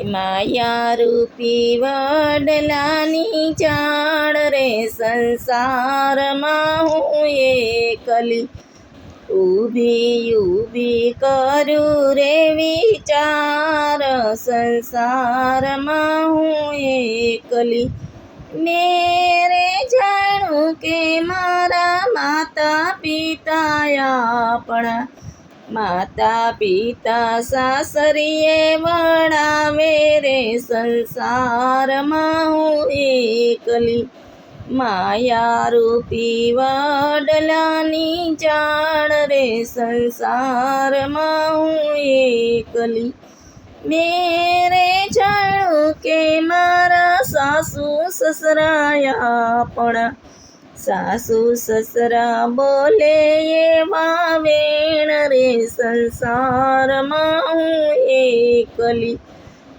માયા રૂપી વડલાની ચાળ રે સંસારમાં હું એકલી ઊભી કરું રે વિચાર સંસારમાં હું એકલી મેરે જાણું કે મારા માતા પિતા આપણા માતા પિતા સાસરીએ વળાવે રે સંસારમાં હું એકલી માયા રૂપી વડલાની ચાળ રે સંસારમાં હું એકલી મેરે જાણું કે મારા સાસુ સસરા આપણા સાસુ સસરા બોલે એવા વેણ રે સંસારમાં હું એકલી